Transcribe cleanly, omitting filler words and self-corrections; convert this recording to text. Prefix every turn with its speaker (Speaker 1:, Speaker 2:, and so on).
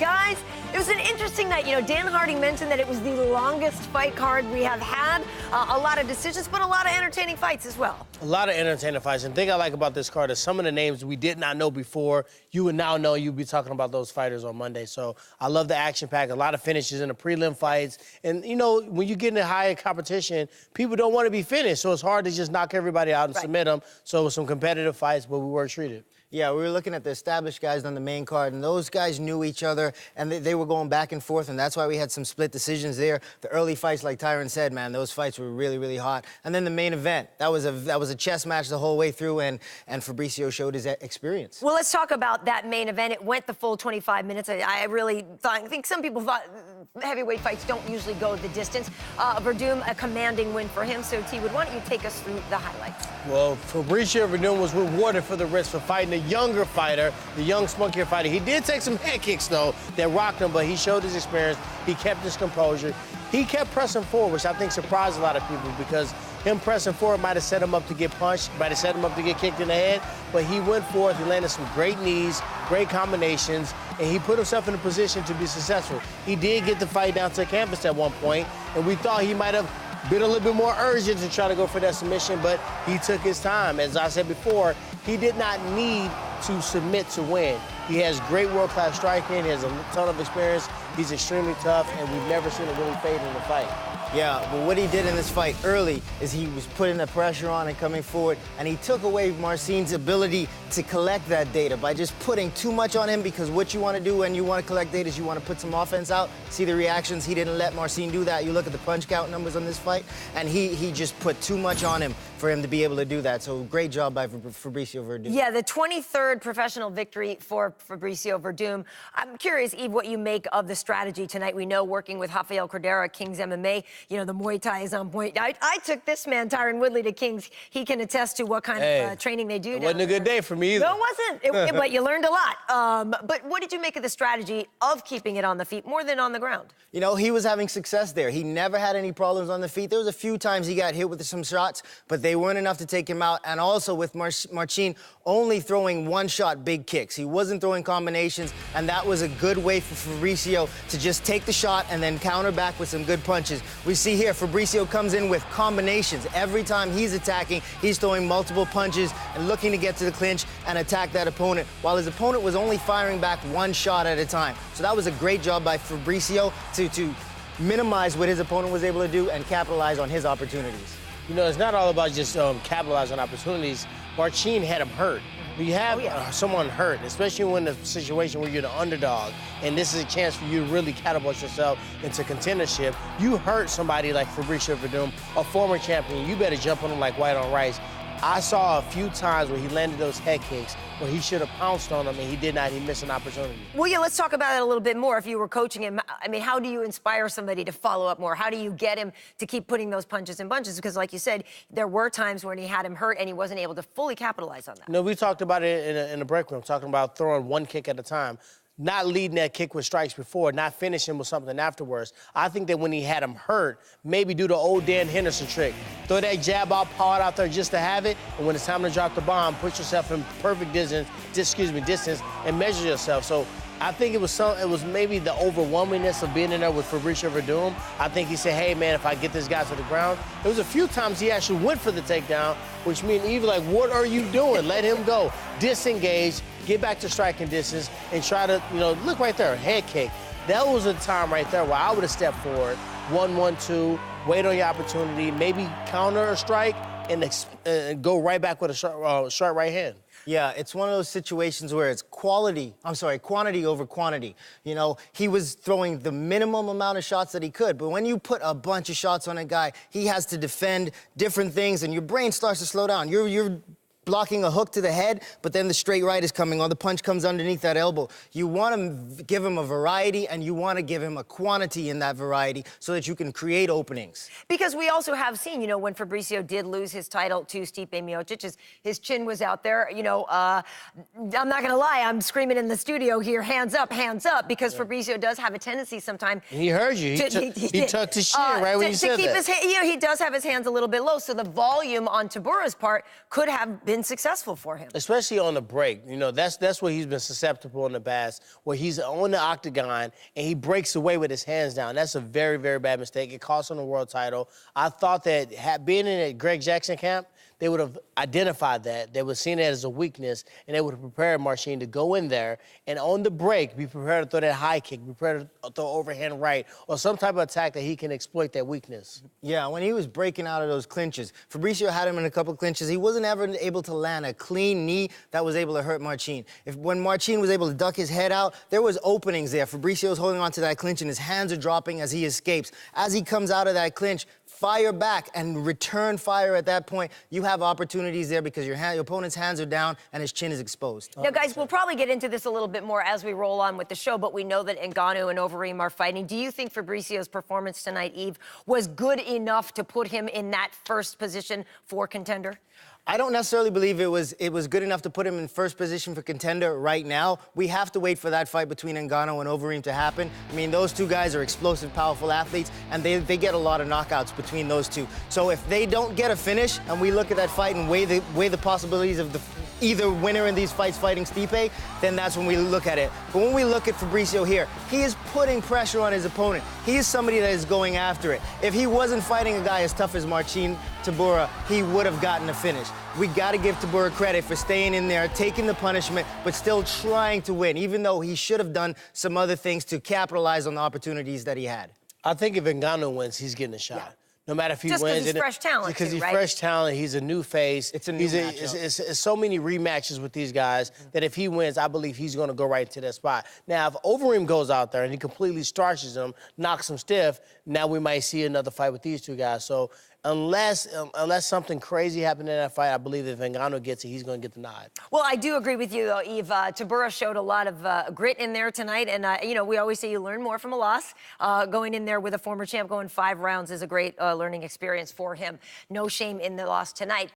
Speaker 1: Guys, it was an interesting night. You know, Dan Hardy mentioned that it was the longest fight card we have had. A lot of decisions, but a lot of entertaining fights as well.
Speaker 2: A lot of entertaining fights. And the thing I like about this card is some of the names we did not know before. You would now know. You'll be talking about those fighters on Monday. So I love the action pack. A lot of finishes in the prelim fights. And, you know, when you get into higher competition, people don't want to be finished. So it's hard to just knock everybody out and submit them. So it was some competitive fights, but we were treated.
Speaker 3: Yeah, we were looking at the established guys on the main card, and those guys knew each other, and they were going back and forth, and that's why we had some split decisions there. The early fights, like Tyron said, man, those fights were really, really hot. And then the main event, that was a chess match the whole way through, and Fabrício showed his experience.
Speaker 1: Well, let's talk about that main event. It went the full 25 minutes. I think some people thought heavyweight fights don't usually go the distance. Werdum, a commanding win for him. So, T-Wood, why don't you take us through the highlights?
Speaker 2: Well, Fabrício Werdum was rewarded for the risk for fighting a younger fighter, the young, spunkier fighter. He did take some head kicks, though, that rocked him, but he showed his experience. He kept his composure. He kept pressing forward, which I think surprised a lot of people because him pressing forward might have set him up to get punched, might have set him up to get kicked in the head, but he went forth, he landed some great knees, great combinations, and he put himself in a position to be successful. He did get the fight down to the canvas at one point, and we thought he might have been a little bit more urgent to try to go for that submission, but he took his time. As I said before, he did not need to submit to win. He has great world-class striking, he has a ton of experience, he's extremely tough, and we've never seen him really fade in the fight.
Speaker 3: Yeah, but what he did in this fight early is he was putting the pressure on and coming forward, and he took away Marcin's ability to collect that data by just putting too much on him, because what you want to do when you want to collect data is you want to put some offense out, see the reactions. He didn't let Marcin do that. You look at the punch count numbers on this fight, and he just put too much on him for him to be able to do that. So great job by Fabrício Werdum.
Speaker 1: Yeah, the 23rd professional victory for Fabrício Werdum. I'm curious, Eve, what you make of the strategy tonight. We know working with Rafael Cordeiro, King's MMA, you know, the Muay Thai is on point. I took this man, Tyron Woodley, to King's. He can attest to what kind of training they do.
Speaker 2: It wasn't a good day for me either.
Speaker 1: No, it wasn't. But you learned a lot. But what did you make of the strategy of keeping it on the feet more than on the ground?
Speaker 3: You know, he was having success there. He never had any problems on the feet. There was a few times he got hit with some shots, but they weren't enough to take him out. And also with Marcin only throwing one-shot big kicks. He wasn't throwing combinations, and that was a good way for Fabrício to just take the shot and then counter back with some good punches. We see here, Fabrício comes in with combinations. Every time he's attacking, he's throwing multiple punches and looking to get to the clinch and attack that opponent, while his opponent was only firing back one shot at a time. So that was a great job by Fabrício to minimize what his opponent was able to do and capitalize on his opportunities.
Speaker 2: You know, it's not all about just capitalizing on opportunities. Marcin had him hurt. When you have someone hurt, especially when in a situation where you're the underdog, and this is a chance for you to really catapult yourself into contendership, you hurt somebody like Fabrício Werdum, a former champion, you better jump on him like white on rice. I saw a few times where he landed those head kicks where he should have pounced on them, and he did not. He missed an opportunity.
Speaker 1: Well, yeah, let's talk about it a little bit more. If you were coaching him, I mean, how do you inspire somebody to follow up more? How do you get him to keep putting those punches and bunches? Because like you said, there were times when he had him hurt and he wasn't able to fully capitalize on that.
Speaker 2: No, we talked about it in the break room, talking about throwing one kick at a time. Not leading that kick with strikes before, not finishing with something afterwards. I think that when he had him hurt, maybe do the old Dan Henderson trick. Throw that jab out, power out there just to have it, and when it's time to drop the bomb, put yourself in perfect distance, and measure yourself. So I think it was maybe the overwhelmingness of being in there with Fabrício Werdum. I think he said, hey, man, if I get this guy to the ground. There was a few times he actually went for the takedown, which means even like, what are you doing? Let him go. Disengage, get back to striking distance, and try to, you know, look right there, head kick. That was a time right there where I would have stepped forward, 1-1-2, wait on your opportunity, maybe counter a strike, and go right back with a sharp right hand.
Speaker 3: Yeah, it's one of those situations where it's quantity over quantity. You know, he was throwing the minimum amount of shots that he could, but when you put a bunch of shots on a guy, he has to defend different things, and your brain starts to slow down. You're blocking a hook to the head, but then the straight right is coming, or the punch comes underneath that elbow. You want to give him a variety, and you want to give him a quantity in that variety so that you can create openings.
Speaker 1: Because we also have seen, you know, when Fabrício did lose his title to Stipe Miocic, his chin was out there. You know, I'm not going to lie, I'm screaming in the studio here, hands up, because Fabrício does have a tendency sometimes.
Speaker 2: He heard you. He tucked his chin right when you said that.
Speaker 1: You know, he does have his hands a little bit low, so the volume on Tybura's part could have been been successful for him.
Speaker 2: Especially on the break. You know, that's where he's been susceptible in the past, where he's on the octagon and he breaks away with his hands down. That's a very, very bad mistake. It cost him the world title. I thought that being in a Greg Jackson camp, they would have identified that. They would have seen it as a weakness, and they would have prepared Marcin to go in there and on the break, be prepared to throw that high kick, be prepared to throw overhand right, or some type of attack that he can exploit that weakness.
Speaker 3: Yeah, when he was breaking out of those clinches, Fabrício had him in a couple clinches. He wasn't ever able to land a clean knee that was able to hurt Marcin. When Marcin was able to duck his head out, there was openings there. Fabrício's holding on to that clinch, and his hands are dropping as he escapes. As he comes out of that clinch, fire back and return fire at that point. You have opportunities there because your opponent's hands are down and his chin is exposed.
Speaker 1: Now, guys, we'll probably get into this a little bit more as we roll on with the show, but we know that Ngannou and Overeem are fighting. Do you think Fabricio's performance tonight, Eve, was good enough to put him in that first position for contender?
Speaker 3: I don't necessarily believe it was good enough to put him in first position for contender right now. We have to wait for that fight between Ngannou and Overeem to happen. I mean, those two guys are explosive, powerful athletes, and they get a lot of knockouts between those two. So if they don't get a finish, and we look at that fight and weigh the possibilities of either winner in these fights fighting Stipe, then that's when we look at it. But when we look at Fabrício here, he is putting pressure on his opponent. He is somebody that is going after it. If he wasn't fighting a guy as tough as Marcin Tybura, he would have gotten a finish. We got to give Tybura credit for staying in there, taking the punishment, but still trying to win, even though he should have done some other things to capitalize on the opportunities that he had.
Speaker 2: I think if Ngannou wins, he's getting a shot.
Speaker 1: Yeah.
Speaker 2: No matter if he
Speaker 1: Just
Speaker 2: wins.
Speaker 1: because he's fresh talent,
Speaker 2: Because
Speaker 1: too,
Speaker 2: he's
Speaker 1: right?
Speaker 2: fresh talent. He's a new face.
Speaker 3: It's a new matchup.
Speaker 2: It's so many rematches with these guys that if he wins, I believe he's going to go right into that spot. Now, if Overeem goes out there and he completely starches him, knocks him stiff, now we might see another fight with these two guys. So unless something crazy happened in that fight, I believe if Ngannou gets it, he's going to get the nod.
Speaker 1: Well, I do agree with you, though, Eve. Tybura showed a lot of grit in there tonight. And, you know, we always say you learn more from a loss. Going in there with a former champ, going 5 rounds is a great learning experience for him. No shame in the loss tonight.